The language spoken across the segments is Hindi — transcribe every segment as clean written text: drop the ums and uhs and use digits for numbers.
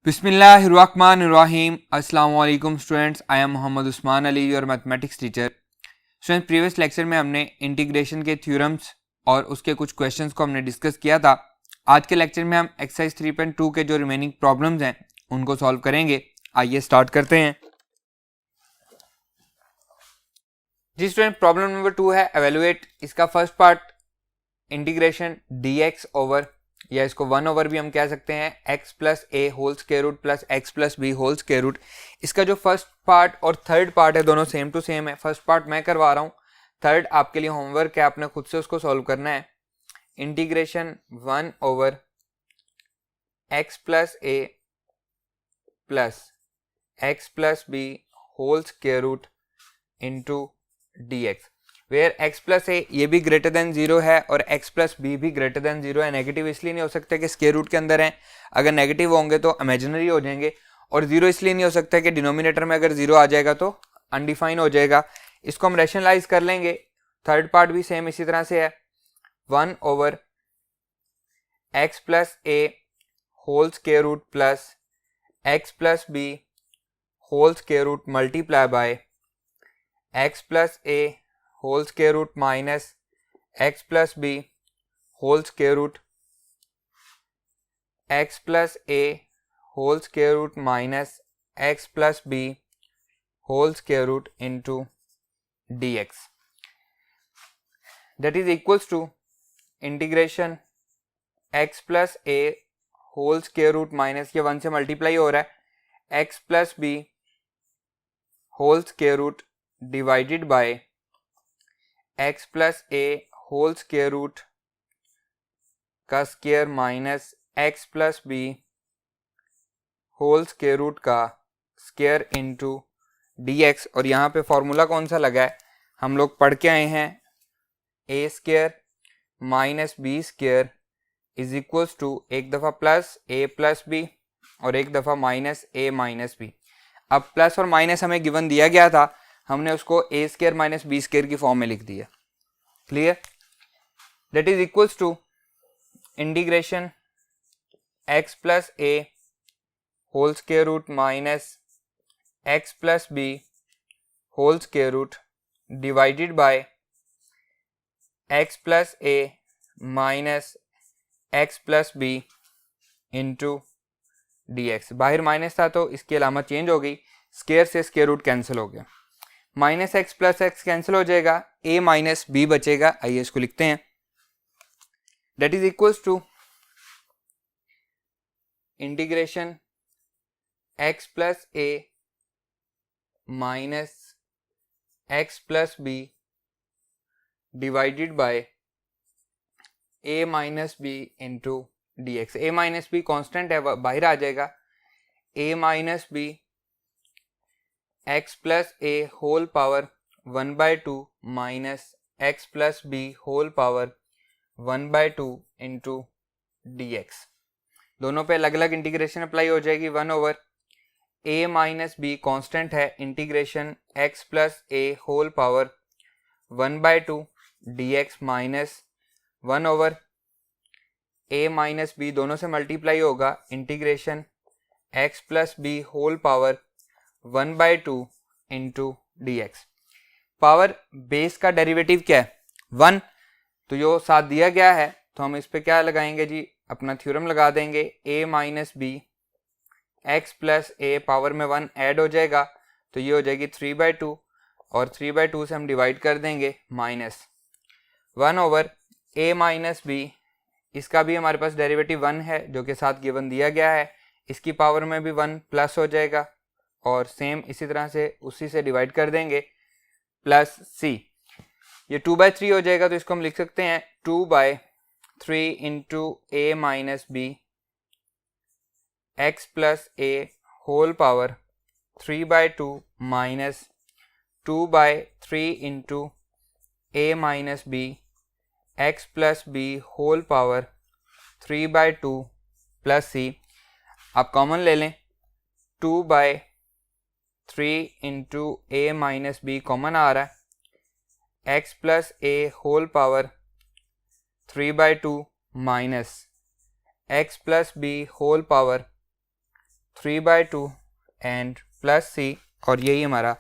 बिस्मिल्लाहिर्रहमानिर्रहीम। अस्सलाम वालेकुम students, I am Mohammad Usman Ali, your mathematics teacher. Students, previous lecture में हमने इंटीग्रेशन के थ्योरम्स और उसके कुछ क्वेश्चंस को हमने डिस्कस किया था। आज के लेक्चर में हम एक्सरसाइज 3.2 के जो रिमेनिंग प्रॉब्लम्स हैं उनको सॉल्व करेंगे। आइए स्टार्ट करते हैं। जी स्टूडेंट, प्रॉब्लम नंबर 2 है एवेलुएट। इसका first part integration dx over, या इसको 1 ओवर भी हम कह सकते हैं, x प्लस ए whole square root plus X plus B whole square root. इसका जो फर्स्ट पार्ट और थर्ड पार्ट है दोनों सेम टू सेम है। फर्स्ट पार्ट मैं करवा रहा हूँ, थर्ड आपके लिए होमवर्क है, आपने खुद से उसको सॉल्व करना है। Integration 1 over x plus A plus X plus B whole square root into D X, where x plus A ये भी ग्रेटर देन 0 है और x प्लस बी भी ग्रेटर देन 0 है। नेगेटिव इसलिए नहीं हो सकता कि स्क्वायर रूट के अंदर है, अगर नेगेटिव होंगे तो इमेजिनरी हो जाएंगे। और 0 इसलिए नहीं हो सकता कि डिनोमिनेटर में अगर 0 आ जाएगा तो अनडिफाइन हो जाएगा। इसको हम रैशनलाइज कर लेंगे। थर्ड पार्ट भी सेम इसी तरह से है, 1 over X plus A whole square root plus X plus B whole square root multiply by X plus A whole square root minus x plus B whole square root X plus A whole square root minus x plus B whole square root into D X, that is equals to integration X plus A whole square root minus, ये 1 से मल्टीप्लाई हो रहा है, x plus B whole square root divided by X plus A whole square root का square minus x plus B whole square root का स्क्वायर इंटू डी एक्स। और यहाँ पे फॉर्मूला कौन सा लगा है, हम लोग पढ़ के आए हैं, A square minus B square is equals to एक दफ़ा प्लस ए प्लस बी और एक दफ़ा माइनस ए माइनस बी। अब प्लस और माइनस हमें गिवन दिया गया था, हमने उसको A square minus B square की फॉर्म में लिख दिया। Clear? That is equals to integration X plus A whole square root minus x plus B whole square root divided by X plus A minus x plus B into D X. बाहर माइनस था तो इसकी अलामत चेंज हो गई, स्क्वायर से स्क्वायर रूट कैंसिल हो गया, minus x plus x cancel हो जाएगा, ए माइनस बी बचेगा। आइए इसको लिखते हैं, that is equals to integration X plus A minus x plus B divided by A minus B into D X. A minus B constant है, बाहर आ जाएगा, A minus B x plus A whole power 1/2 minus x plus B whole power 1/2 into D X. दोनों पे अलग अलग इंटीग्रेशन अप्लाई हो जाएगी। 1 over A minus B constant है, integration X plus A whole power 1/2 D X minus 1 over A minus B दोनों से मल्टीप्लाई होगा, integration X plus B whole power 1/2 into D X. Power base का डेरिवेटिव क्या है, 1, तो जो साथ दिया गया है तो हम इस पे क्या लगाएंगे जी, अपना थ्योरम लगा देंगे, a minus B x plus A power में 1 ऐड हो जाएगा तो ये हो जाएगी 3/2 और 3/2 से हम डिवाइड कर देंगे minus 1 over a minus B, इसका भी हमारे पास डेरिवेटिव 1 है जो कि साथ गिवन दिया गया है, इसकी पावर में भी 1 प्लस हो जाएगा और सेम इसी तरह से उसी से डिवाइड कर देंगे प्लस c, ये 2/3 हो जाएगा तो इसको हम लिख सकते हैं 2/3 into a minus B x plus A whole power 3/2 minus 2/3 into a minus B x plus B whole power 3/2 plus c. आप कॉमन ले लें, 2/3 into a minus b common आ रहा है, x plus A whole power 3/2 minus x plus B whole power 3/2 and plus c, और यही हमारा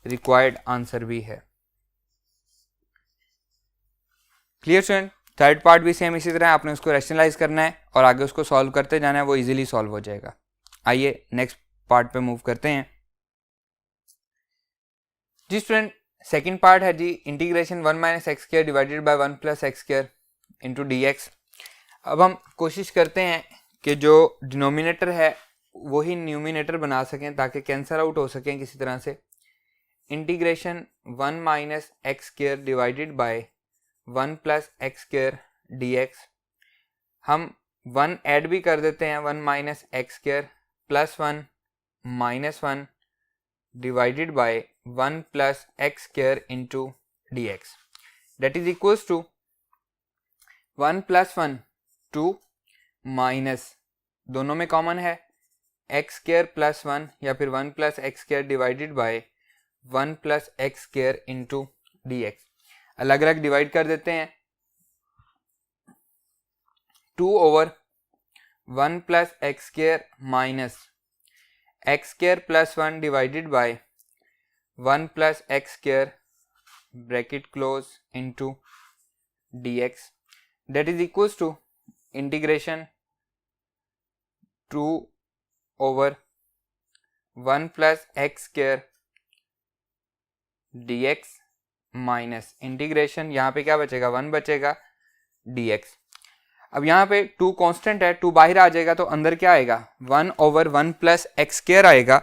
रिक्वायर्ड आंसर भी है। Clear student? थर्ड पार्ट भी सेम इसी तरह आपने उसको रैशनलाइज करना है और आगे उसको सॉल्व करते जाना है, वो इजीली सॉल्व हो जाएगा। आइए नेक्स्ट पार्ट पे मूव करते हैं। जी स्टूडेंट, सेकंड पार्ट है जी integration 1 minus x square divided by 1 plus x square into D x. अब हम कोशिश करते हैं कि जो डिनोमिनेटर है वही न्यूमिनेटर बना सकें ताकि कैंसल आउट हो सकें किसी तरह से। Integration 1 minus x square divided by 1 plus x square D x. हम 1 ऐड भी कर देते हैं, 1 minus x square plus 1 minus 1 divided by 1 plus x square into dx, that is equals to 1 plus 1 2 minus दोनों में कॉमन है x square plus 1 या फिर 1 plus x square divided by 1 plus x square into dx। अलग अलग डिवाइड कर देते हैं, 2 over 1 plus x square minus x square plus 1 divided by 1 plus x square bracket close into dx, that is equals to integration 2 over 1 plus x square dx minus integration, यहाँ पे क्या बचेगा 1 बचेगा dx। अब यहाँ पे 2 कांस्टेंट है, 2 बाहर आ जाएगा तो अंदर क्या आएगा 1 over 1 प्लस एक्स स्क्वायर आएगा।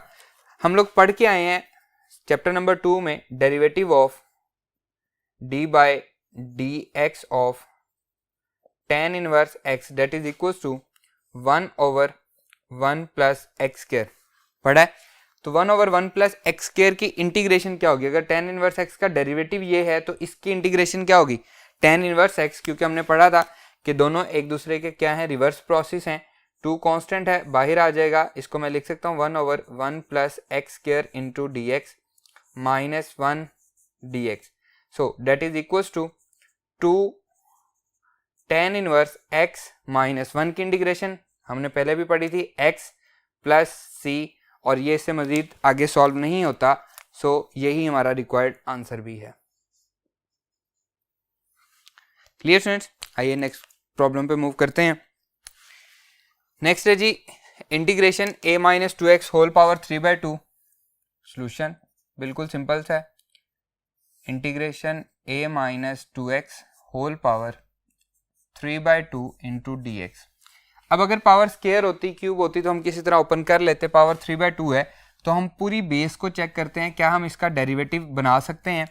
हम लोग पढ़ के आए हैं चैप्टर नंबर 2 में derivative of d by D X of tan inverse x, that is equal to 1 over 1 plus x square पढ़ा है। तो 1 over 1 प्लस एक्स स्क्वायर की इंटीग्रेशन क्या होगी? अगर tan इनवर्स x का डेरिवेटिव ये है तो इसकी इंटीग्रेशन क्या होगी tan इनवर्स x, क्योंकि हमने पढ़ा था कि दोनों एक दूसरे के क्या है रिवर्स प्रोसेस हैं। 2 कांस्टेंट है बाहर आ जाएगा, इसको मैं लिख सकता हूँ 1 over 1 plus x square into D X minus 1 D X. So that is equals to 2 tan inverse x minus 1 की इंटीग्रेशन हमने पहले भी पढ़ी थी x प्लस सी, और ये इससे मजीद आगे सॉल्व नहीं होता। सो यही हमारा रिक्वायर्ड आंसर भी है। Clear students? आइए नेक्स्ट प्रॉब्लम पे मूव करते हैं। नेक्स्ट है जी integration a minus 2x whole power 3/2। Solution बिल्कुल सिंपल सा है, integration a minus 2x whole power 3/2 into D x. अब अगर पावर स्क्वायर होती क्यूब होती तो हम किसी तरह ओपन कर लेते, पावर 3/2 है तो हम पूरी बेस को चेक करते हैं क्या हम इसका डेरिवेटिव बना सकते हैं।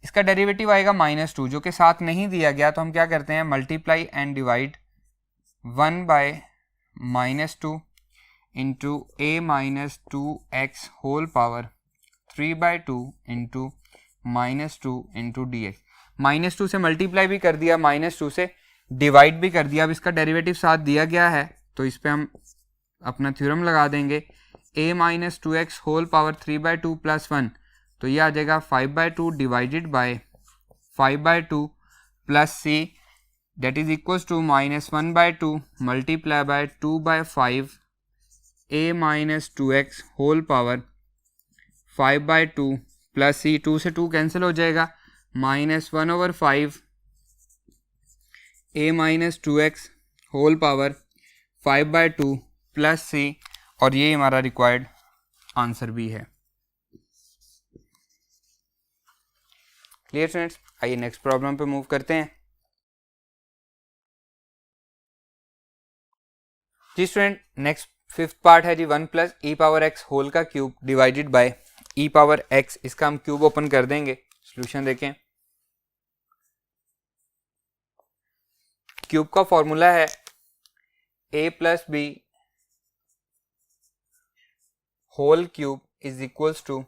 इसका डेरिवेटिव आएगा -2 जो कि साथ नहीं दिया गया, तो हम क्या करते हैं multiply and divide 1 by -2 into a minus 2x whole power 3/2 into -2 into D X. -2 से मल्टीप्लाई भी कर दिया, -2 से डिवाइड भी कर दिया। अब इसका डेरिवेटिव साथ दिया गया है तो इस पे हम अपना थ्योरम लगा देंगे, a minus 2x whole power 3/2 plus 1, तो ये आ जाएगा 5/2 divided by 5/2 plus c, that is equals to -1/2 multiply by 2/5 a minus 2x whole power 5/2 plus c, 2 से 2 कैंसिल हो जाएगा, -1/5 a minus 2x whole power 5/2 plus c, और ये हमारा रिक्वायर्ड आंसर भी है। Clear students? आइए नेक्स्ट प्रॉब्लम पे मूव करते हैं। जी स्टूडेंट, नेक्स्ट फिफ्थ पार्ट है जी 1 प्लस ई पावर एक्स होल का cube divided by E power x. इसका हम क्यूब ओपन कर देंगे। सोल्यूशन देखें, क्यूब का फॉर्मूला है a plus B whole cube is equals to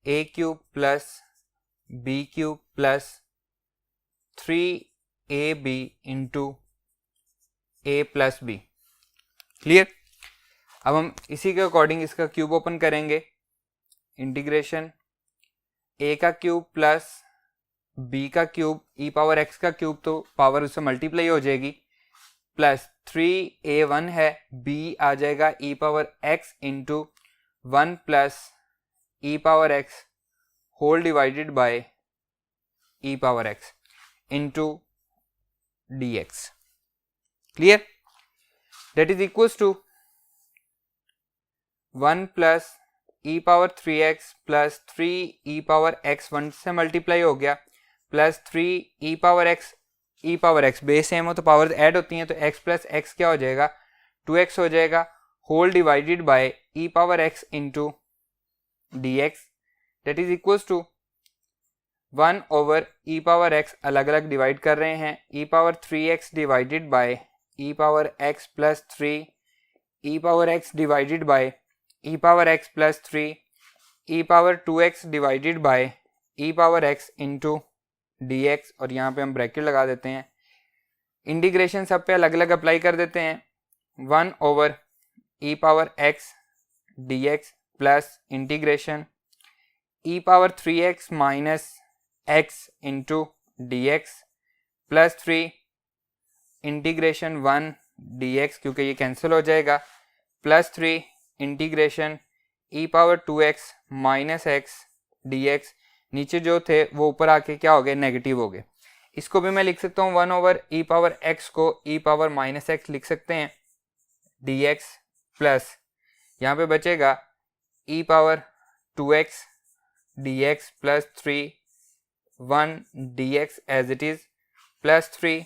a cube plus B cube plus 3ab into a plus B. Clear? अब हम इसी के अकॉर्डिंग इसका क्यूब ओपन करेंगे, इंटीग्रेशन a का क्यूब प्लस b का क्यूब ई पावर x का क्यूब, तो पावर उससे मल्टीप्लाई हो जाएगी, प्लस 3a1 है, b आ जाएगा e power x into 1 plus e power x whole divided by e power x into dx. Clear? That is equals to 1 plus e power 3x plus 3 e power x 1 से मल्टीप्लाई हो गया plus 3 e power x base same हो तो पावर ऐड होती हैं, तो x प्लस x क्या हो जाएगा 2x हो जाएगा whole divided by e power x into dx. That is equals to 1 over e power x अलग अलग डिवाइड कर रहे हैं, e power 3x divided by e power x plus 3 e power x divided by e power x plus 3 e power 2x divided by e power x into dx. और यहाँ पे हम ब्रैकेट लगा देते हैं, इंटीग्रेशन सब पे अलग अलग अप्लाई कर देते हैं. 1 over e power x dx plus integration e power 3x minus x into dx plus 3 integration 1 dx क्योंकि ये कैंसिल हो जाएगा plus 3 integration e power 2x minus x dx. नीचे जो थे वो ऊपर आके क्या हो गए नेगेटिव हो गए. इसको भी मैं लिख सकता हूँ 1 ओवर e पावर x को e पावर माइनस x लिख सकते हैं dx प्लस यहाँ पे बचेगा e power 2x dx plus 3 1 dx as it is plus 3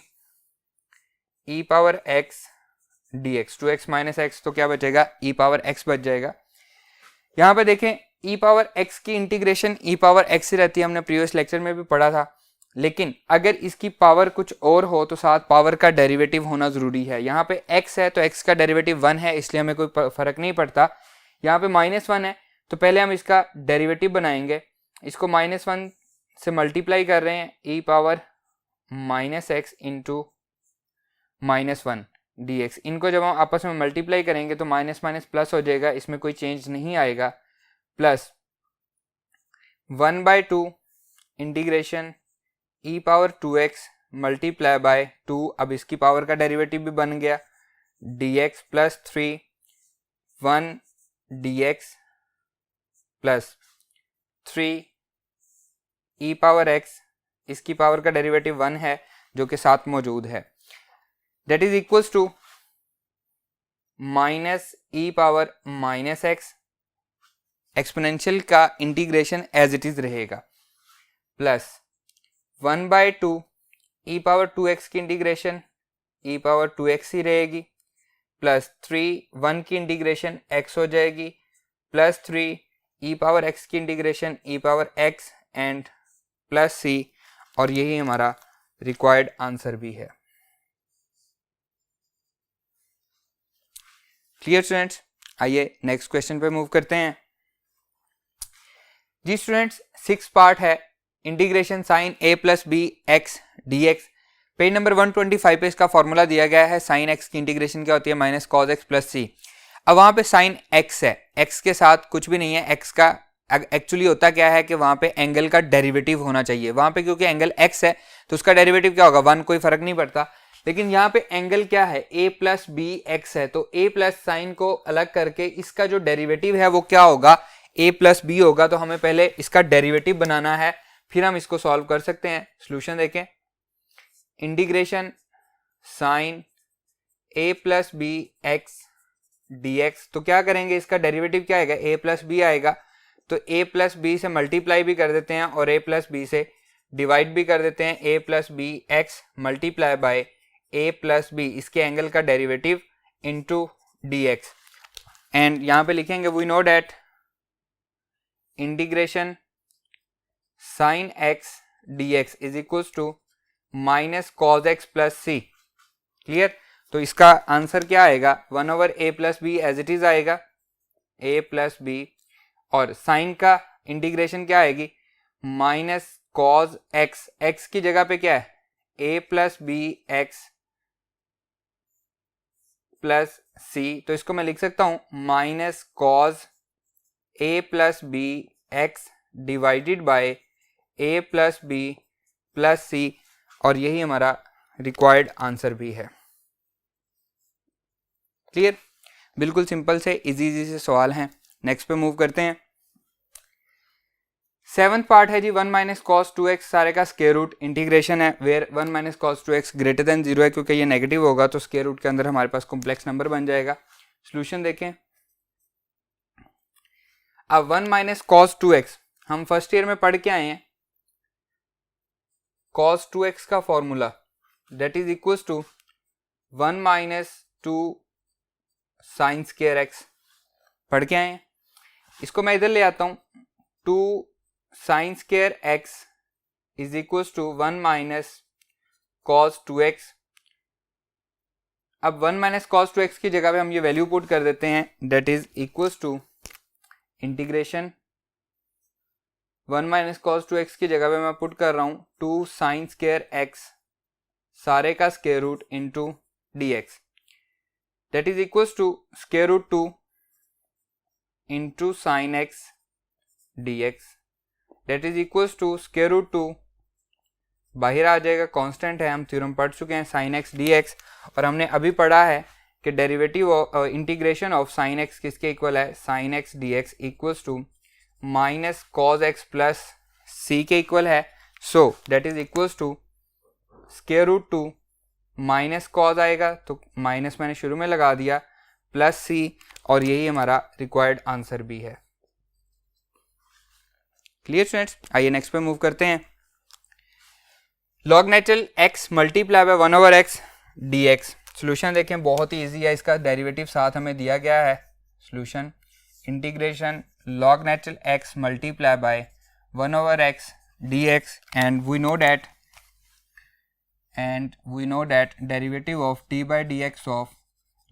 e power x dx 2x minus x तो क्या बचेगा e पावर x बच जाएगा. यहाँ पे देखें e पावर x की इंटीग्रेशन e पावर x से रहती है, हमने प्रीवियस लेक्चर में भी पढ़ा था, लेकिन अगर इसकी पावर कुछ और हो तो साथ पावर का डेरिवेटिव होना जरूरी है. यहाँ पे x है तो x का डेरिवेटिव 1 है, इसलिए हमें कोई फर्क नहीं पड़ता. यहाँ पे -1 है तो पहले हम इसका डेरिवेटिव बनाएंगे. इसको -1 से मल्टीप्लाई कर रहे हैं e power minus x into -1 dx. इनको जब हम आपस में मल्टीप्लाई करेंगे तो माइनस माइनस प्लस हो जाएगा, इसमें कोई चेंज नहीं आएगा. Plus 1/2 integration e power 2x multiply by 2, अब इसकी पावर का डेरिवेटिव भी बन गया dx plus 3 1 dx plus 3 e power x, इसकी पावर का डेरिवेटिव 1 है जो कि साथ मौजूद है. That is equals to minus e power minus x, exponential का इंटीग्रेशन एज इट इज रहेगा प्लस 1/2 e पावर 2x की इंटीग्रेशन e पावर 2x ही रहेगी प्लस 3 1 की इंटीग्रेशन x हो जाएगी प्लस 3 e पावर x की integration e power x and plus c. और यही हमारा रिक्वायर्ड आंसर भी है. Clear students? आइए नेक्स्ट क्वेश्चन पे मूव करते हैं. जी स्टूडेंट्स, 6 पार्ट है integration sine a plus B X D X. Page number 125 पे इसका फॉर्मूला दिया गया है. साइन x की इंटीग्रेशन क्या होती है माइनस कॉस x प्लस सी. अब वहां पे साइन x है, x के साथ कुछ भी नहीं है. x का एक्चुअली होता क्या है कि वहां पे एंगल का डेरिवेटिव होना चाहिए. वहां पे क्योंकि एंगल x है तो उसका डेरिवेटिव क्या होगा 1, कोई फर्क नहीं पड़ता. लेकिन यहाँ पे एंगल क्या है a प्लस बी एक्स है, तो a प्लस साइन को अलग करके इसका जो डेरिवेटिव है वो क्या होगा a प्लस बी होगा. तो हमें पहले इसका डेरिवेटिव बनाना है, फिर हम इसको सॉल्व कर सकते हैं. सॉल्यूशन देखें, integration sine a plus B X D X. तो क्या करेंगे, इसका डेरिवेटिव क्या आएगा a प्लस बी आएगा. तो a प्लस बी से मल्टीप्लाई भी कर देते हैं और a प्लस बी से डिवाइड भी कर देते हैं. a plus B X multiply by a plus B, इसके एंगल का derivative into D X. And यहाँ पे लिखेंगे we know that integration sine X D X is equals to minus cos X plus C. Clear? तो इसका आंसर क्या आएगा 1 over A plus B as it is आएगा a प्लस बी, और साइन का इंटीग्रेशन क्या आएगी माइनस कॉज एक्स. एक्स की जगह पे क्या है a plus B x plus c. तो इसको मैं लिख सकता हूं minus cos a plus B x divided by a plus b plus c. और यही हमारा रिक्वायर्ड आंसर भी है. क्लियर, बिल्कुल सिंपल से इजी से सवाल हैं। नेक्स्ट पे मूव करते हैं। 7th पार्ट है जी 1 माइनस कॉस 2x, सारे का स्क्वायर रूट इंटीग्रेशन है, where 1 minus cos 2x greater than 0 है, क्योंकि ये नेगेटिव होगा तो स्क्वायर रूट के अंदर हमारे पास कॉम्प्लेक्स नंबर बन जाएगा। सोल्यूशन देखें। अब 1 माइनस कॉस 2x हम फर्स्ट ईयर में पढ़ के आए हैं, cos 2x का formula that is equal to 1 minus 2 sine square x पढ़ के आए हैं। इसको मैं इधर ले आता हूं, 2 sine square x is equal to 1 minus cos 2x। अब 1 माइनस cos 2x की जगह पे हम ये वैल्यू पुट कर देते हैं, that is equal to integration 1 minus cos 2x की जगह पे मैं पुट कर रहा हूं 2 साइन स्क्वायर x सारे का square root into dx, that is equal to square root 2 into sine x dx, that is equal to square root 2 बाहर आ जाएगा, कांस्टेंट है, हम थ्योरम पढ़ चुके हैं साइन x dx, और हमने अभी पढ़ा है कि derivative integration of sine x किसके इक्वल है, sine x dx equals to minus cos x plus c के इक्वल है। So that is equals to square root 2 minus cos आएगा तो माइनस मैंने शुरू में लगा दिया, प्लस सी, और यही हमारा रिक्वायर्ड आंसर भी है। क्लियर स्टूडेंट्स, आइए नेक्स्ट पे मूव करते हैं। Log natural x multiply by 1 over x dx। Solution देखें, बहुत ही इजी है, इसका डेरिवेटिव साथ हमें दिया गया है। Solution integration log natural x multiply by 1 over x dx, and we know that derivative of d by dx of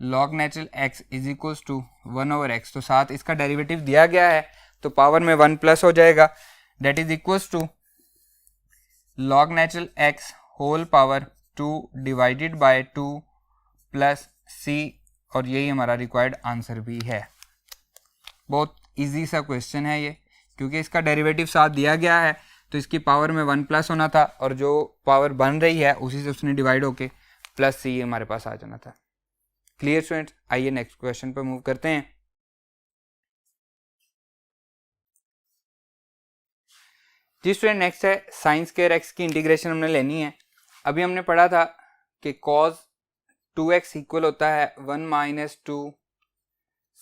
log natural x is equals to 1 over x। तो साथ इसका डेरिवेटिव दिया गया है तो पावर में 1 प्लस हो जाएगा, that is equals to log natural x whole power 2 divided by 2 plus c, और यही हमारा रिक्वायर्ड आंसर भी है। बहुत इजी सा क्वेश्चन है ये, क्योंकि इसका डेरिवेटिव साथ दिया गया है तो इसकी पावर में 1 प्लस होना था, और जो पावर बन रही है उसी से उसने डिवाइड होके प्लस सी हमारे पास आ जाना था। क्लियर स्टूडेंट्स, आइए नेक्स्ट क्वेश्चन पे मूव करते हैं। जी स्टूडेंट, नेक्स्ट है साइन स्क्वायर एक्स की इंटीग्रेशन हमने लेनी है। अभी हमने पढ़ा था कि कॉस 2x इक्वल होता है 1 माइनस 2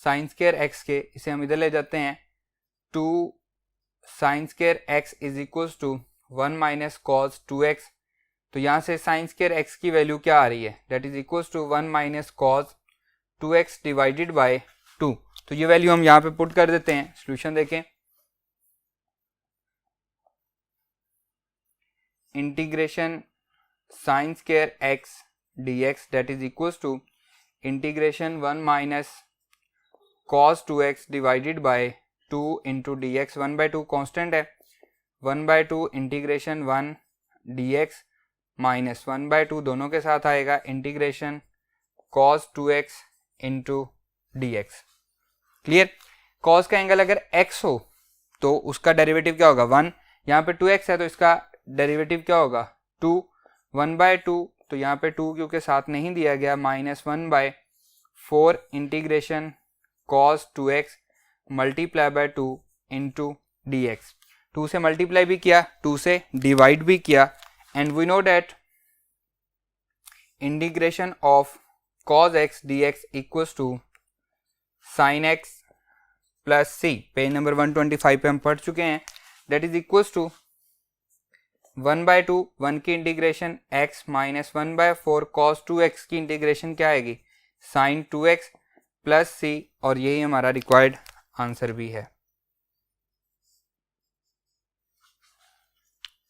साइन स्क्वायर एक्स के, इसे हम इधर ले जाते हैं, 2 sine square X is equals to 1 minus cos 2x। तो यहाँ से साइन स्क्वायर एक्स की वैल्यू क्या आ रही है, that is equals to 1 minus cos 2x divided by 2। तो ये वैल्यू हम यहाँ पे पुट कर देते हैं। सोल्यूशन देखें, integration sine square X dx that is equals to integration 1 minus cos 2x divided by 2 into dx, 1/2 constant है, 1/2 इंटीग्रेशन 1 dx माइनस 1/2 दोनों के साथ आएगा integration cos 2x into dx। Clear, cos का एंगल अगर x हो तो उसका डेरिवेटिव क्या होगा 1, यहाँ पे 2x है तो इसका डेरिवेटिव क्या होगा 2, 1/2, तो यहाँ पे 2 क्योंकि साथ नहीं दिया गया, minus 1/4 integration cos 2x multiply by 2 into dx। 2 से मल्टीप्लाई भी किया, 2 से डिवाइड भी किया, and we know that integration of cos x dx equals to sine x plus सी। पेज नंबर 125 पे हम पढ़ चुके हैं, दैट इज इक्वल्स टू 1/2 1 की integration x minus 1/4 cos 2x की इंटीग्रेशन क्या आएगी साइन 2x प्लस सी, और यही हमारा रिक्वायर्ड आंसर भी है।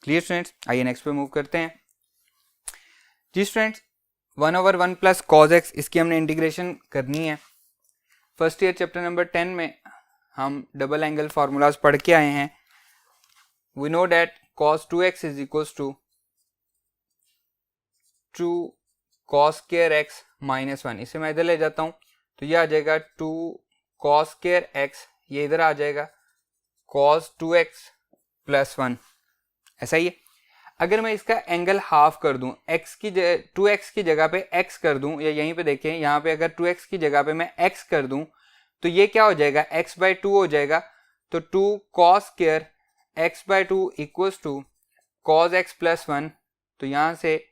क्लियर स्टूडेंट्स, आइए नेक्स्ट पे मूव करते हैं। जी students, 1 over 1 plus cos x, इसकी हमने इंटीग्रेशन करनी है। फर्स्ट ईयर चैप्टर नंबर 10 में हम डबल एंगल फार्मूलाज पढ़ के आए हैं। We know that cos 2x is equals to 2 cos square x minus 1। इसे मैं इधर ले जाता हूं तो ये आ जाएगा 2 cos स्क्वायर x, ये इधर आ जाएगा cos 2x प्लस 1, ऐसा ही है। अगर मैं इसका एंगल हाफ कर दूं, x की 2x की जगह पे x कर दूं, या यहीं पे देखें यहाँ पे अगर 2x की जगह पे मैं x कर दूं तो ये क्या हो जाएगा, x/2 हो जाएगा। तो 2 cos स्क्वायर x/2 equals to cos x plus 1। तो यहाँ से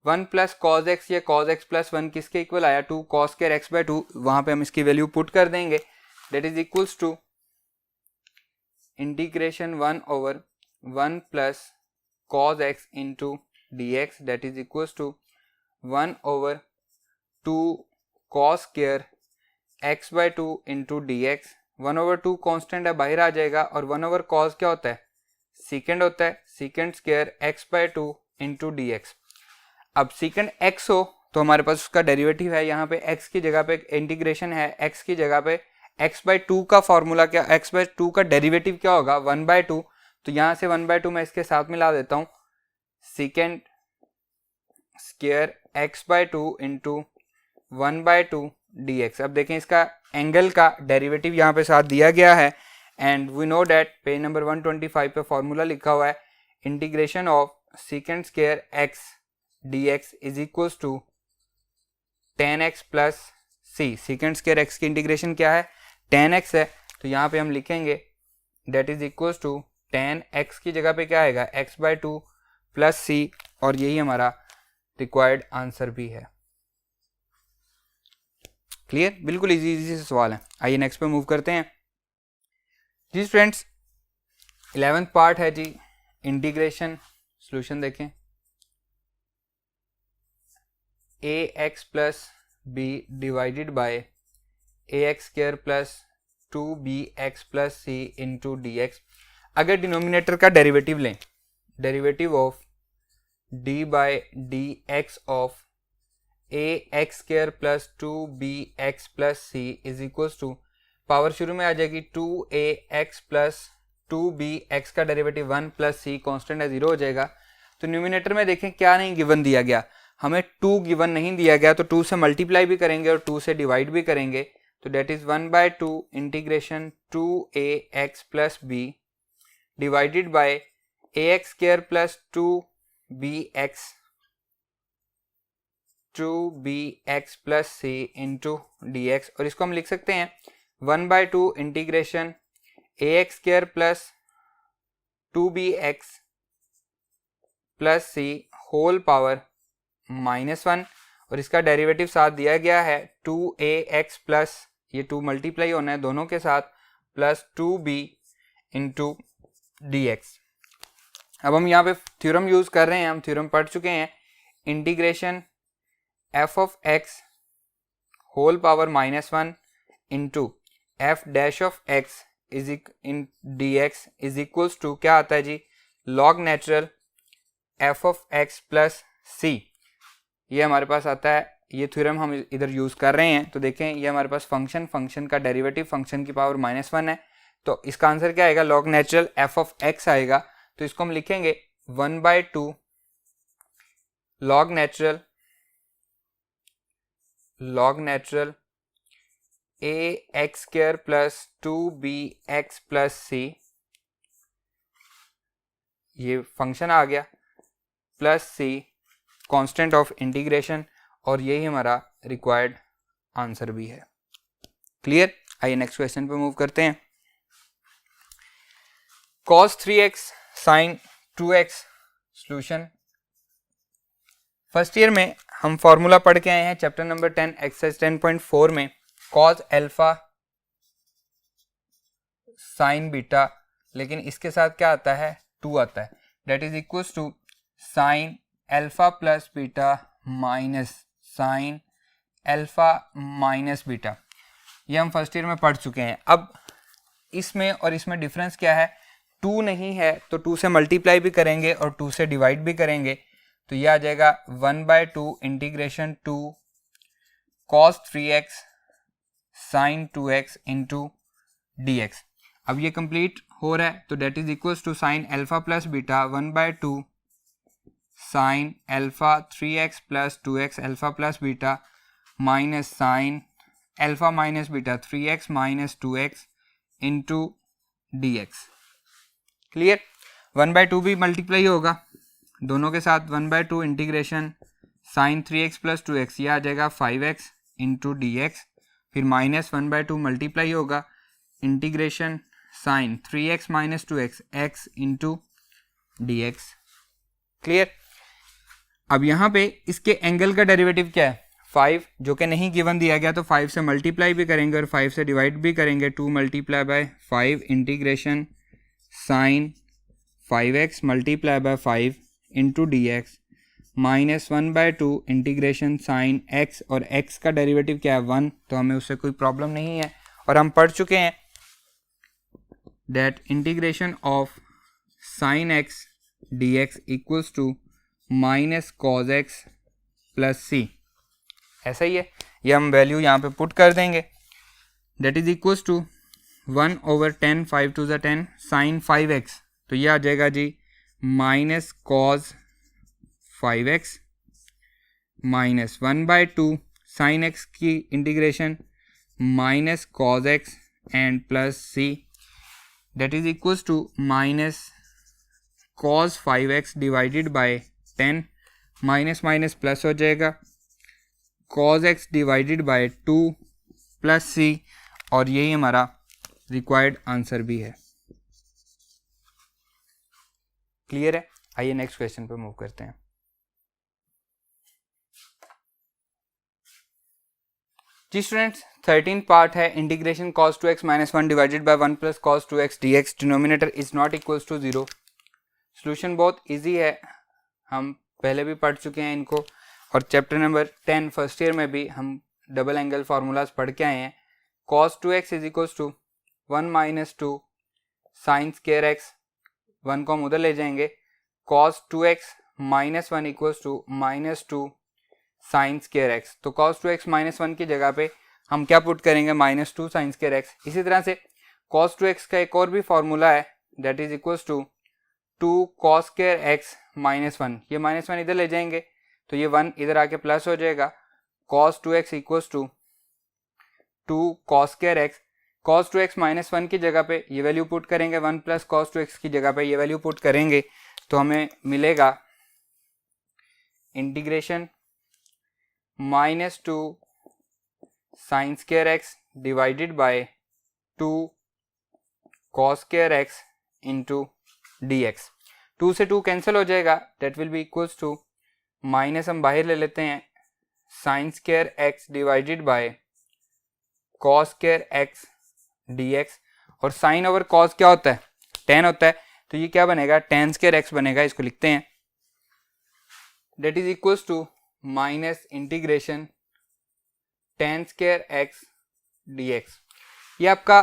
1 प्लस cos x या cos x प्लस 1 किसके इक्वल आया, 2 cos स्क्वायर x/2। वहां पे हम इसकी वैल्यू पुट कर देंगे, that is equals to integration 1/1 plus cos x into dx, that is equals to 1/2 cos square x/2 into dx। 1/2 constant है, बाहर आ जाएगा, और 1/cos क्या होता है, सेकेंड होता है, second square x/2 into dx। अब सेकेंड x हो तो हमारे पास उसका डेरिवेटिव है, यहाँ पे x की जगह पे इंटीग्रेशन है, x की जगह पे x/2 का फॉर्मूला क्या, x/2 का डेरिवेटिव क्या होगा, 1/2। तो यहाँ से 1/2 मैं इसके साथ मिला देता हूँ, second square x/2 into 1/2 dx। अब देखें इसका एंगल का डेरिवेटिव यहाँ पे साथ दिया गया है, and we know that page number 125 पे फॉर्मूला लिखा हुआ है, integration of second square x dx is equals to 10x plus c। Second square x की इंटीग्रेशन क्या है, 10x है, तो यहाँ पे हम लिखेंगे that is equals to 10x की जगह पे क्या आएगा, x/2 प्लस c, और यही हमारा रिक्वायर्ड आंसर भी है। क्लियर, बिल्कुल इजी से सवाल है। आइए नेक्स्ट पे मूव करते हैं जी स्टूडेंट्स। 11th पार्ट है जी इंटीग्रेशन। सॉल्यूशन देखें, ax plus b divided by ax square plus 2bx plus c into dx। अगर डिनोमिनेटर का डेरिवेटिव लें, derivative of d by dx of ax square plus 2bx plus c is equals to, power शुरू में आ जाएगी 2ax प्लस 2bx का डेरिवेटिव 1 प्लस c कांस्टेंट है 0 हो जाएगा। तो न्यूमिनेटर में देखें क्या नहीं गिवन दिया गया, हमें 2 गिवन नहीं दिया गया, तो 2 से मल्टीप्लाई भी करेंगे और 2 से डिवाइड भी करेंगे। तो that is 1/2 integration 2ax plus b divided by ax square plus 2bx plus c into dx। और इसको हम लिख सकते हैं 1/2 integration ax square plus 2bx plus c whole power -1, और इसका डेरिवेटिव साथ दिया गया है 2ax प्लस, ये 2 मल्टीप्लाई होना है दोनों के साथ, प्लस 2b इंटू dx। अब हम यहाँ पे थ्योरम यूज कर रहे हैं, हम थ्योरम पढ़ चुके हैं, integration f of x whole power -1 into f dash of x is in dx is equals to क्या आता है जी, log natural f of x plus c। ये हमारे पास आता है, ये थ्योरम हम इधर यूज कर रहे हैं। तो देखें ये हमारे पास फंक्शन का डेरिवेटिव फंक्शन की पावर -1 है, तो इसका आंसर क्या आएगा, log natural f of x आएगा। तो इसको हम लिखेंगे 1/2 log natural ax square plus 2bx plus c, ये फंक्शन आ गया, plus c constant of integration, और यही हमारा रिक्वायर्ड आंसर भी है। क्लियर, आइए नेक्स्ट क्वेश्चन पे मूव करते हैं। cos 3x sin 2x solution. First year में हम फॉर्मूला पढ़ के आए हैं चैप्टर नंबर 10 एक्सरसाइज 10.4 में, cos अल्फा sin बीटा, लेकिन इसके साथ क्या आता है, 2 आता है, that is equals to sin alpha plus beta minus sin alpha minus beta. ये हम फर्स्ट ईयर में पढ़ चुके हैं। अब इसमें और इसमें डिफरेंस क्या है, 2 नहीं है तो 2 से मल्टीप्लाई भी करेंगे और 2 से डिवाइड भी करेंगे, तो ये आ जाएगा 1/2 integration 2 cos 3x sin 2x into dx। अब ये कंप्लीट हो रहा है, तो that is equals to sin alpha plus beta 1/2 sin alpha 3x plus 2x alpha plus beta minus sin alpha minus beta 3x minus 2x into dx। Clear, 1/2 भी मल्टीप्लाई होगा, दोनों के साथ 1/2 integration sine 3x plus 2x, ये आ जाएगा 5x इंटू dx, फिर माइनस 1/2 मल्टीप्लाई होगा integration sine 3x minus 2x x into dx। Clear. अब यहाँ पे इसके एंगल का डेरिवेटिव क्या है 5, जो कि नहीं गिवन दिया गया, तो 5 से मल्टीप्लाई भी करेंगे और 5 से डिवाइड भी करेंगे। 2 multiply by 5 integration sine 5x multiply by 5 into dx minus 1/2 integration sine x, और x का डेरिवेटिव क्या है 1, तो हमें उससे कोई प्रॉब्लम नहीं है। और हम पढ़ चुके हैं that integration of sine x dx equals to minus cos x plus c, ऐसा ही है। ये हम वैल्यू यहाँ पे पुट कर देंगे, that is equals to 1/10, 5 to the 10 sine 5x, तो ये आ जाएगा जी minus cos 5x minus 1/2 sine x की integration minus cos x and plus c, that is equals to minus cos 5x divided by 10, minus minus plus हो जाएगा, cos x divided by 2 plus c, और यही हमारा रिक्वायर्ड आंसर भी है। क्लियर है। आइए नेक्स्ट क्वेश्चन पे मूव करते हैं। जी स्टूडेंट्स, 13 पार्ट है integration cos 2x minus 1 divided by 1 plus cos 2x dx, denominator is not equals to 0। Solution बहुत इजी है, हम पहले भी पढ़ चुके हैं इनको, और चैप्टर नंबर 10 फर्स्ट ईयर में भी हम डबल एंगल फार्मूलाज पढ़ के आए हैं। cos 2x is equals to 1 minus 2 sine square x, 1 को हम उधर ले जाएंगे, cos 2x minus 1 equals to minus 2 sine square x, तो cos 2x माइनस 1 की जगह पे हम क्या पुट करेंगे माइनस 2 साइन स्क्वायर x। इसी तरह से cos 2x का एक और भी फॉर्मूला है, that is equals to 2 cos square x minus 1, ये माइनस 1 इधर ले जाएंगे तो ये 1 इधर आके प्लस हो जाएगा, cos 2x equals to 2 cos square x, cos 2x minus 1 की जगह पे ये वैल्यू पुट करेंगे, 1 प्लस cos 2x की जगह पे ये वैल्यू पुट करेंगे, तो हमें मिलेगा integration minus 2 sine square x divided by 2 cos square x into dx। 2 से 2 कैंसिल हो जाएगा, that will be equals to minus हम बाहर ले लेते हैं sine square x divided by cos square x dx, और साइन ओवर cos क्या होता है 10 होता है, तो ये क्या बनेगा tan स्क्वायर x बनेगा, इसको लिखते हैं, that is equals to minus integration tan square x dx। ये आपका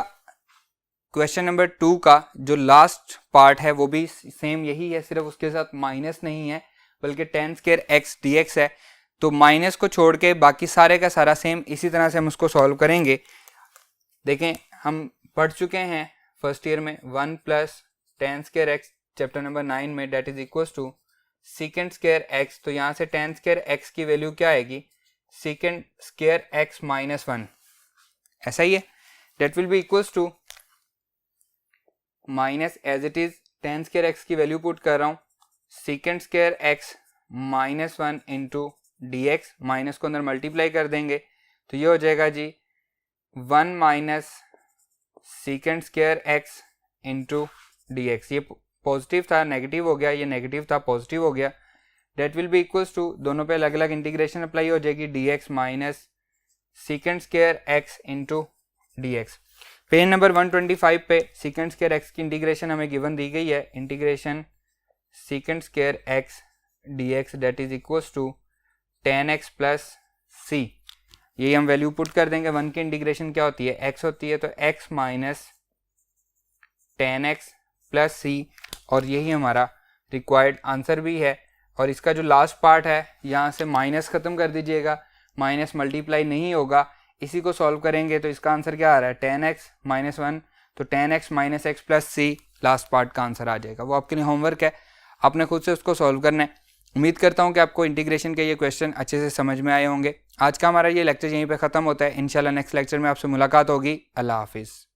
क्वेश्चन नंबर 2 का जो लास्ट पार्ट है वो भी सेम यही है, सिर्फ उसके साथ माइनस नहीं है बल्कि tan स्क्वायर x dx है, तो माइनस को छोड़ के बाकी सारे का सारा सेम इसी तरह से हम उसको सॉल्व करेंगे। देखें हम पढ़ चुके हैं फर्स्ट ईयर में 1 plus tan square x chapter number 9 में, that is equals to second square x, तो यहाँ से tan स्क्वायर x की वैल्यू क्या आएगी सेकेंड स्क्वायर x माइनस 1, ऐसा ही है, that will be equals to minus as it is tan square x की वैल्यू पुट कर रहा हूँ second square x minus 1 into dx, minus को अंदर मल्टीप्लाई कर देंगे तो ये हो जाएगा जी 1 minus second square x into dx। ये पॉजिटिव था नेगेटिव हो गया, ये नेगेटिव था पॉजिटिव हो गया, that will be equals to दोनों पे अलग अलग इंटीग्रेशन अप्लाई हो जाएगी dx minus second square x into dx। Page number 125 पे सेकेंड स्क्वायर x की इंटीग्रेशन हमें गिवन दी गई है, integration second square x dx that is equals to tan x plus c, यही हम वैल्यू पुट कर देंगे। 1 की इंटीग्रेशन क्या होती है x होती है, तो x minus tan x plus c, और यही हमारा रिक्वायर्ड आंसर भी है। और इसका जो लास्ट पार्ट है यहाँ से माइनस ख़त्म कर दीजिएगा, माइनस मल्टीप्लाई नहीं होगा, इसी को सॉल्व करेंगे तो इसका आंसर क्या आ रहा है tan x माइनस 1, तो tan x minus x plus c last part का आंसर आ जाएगा। वो आपके लिए होमवर्क है, आपने खुद से उसको सॉल्व करना है। उम्मीद करता हूँ कि आपको इंटीग्रेशन के ये क्वेश्चन अच्छे से समझ में आए होंगे। आज का हमारा ये लेक्चर यहीं पे ख़त्म होता है, इंशाल्लाह नेक्स्ट लेक्चर में आपसे मुलाकात होगी। अल्लाह हाफिज़।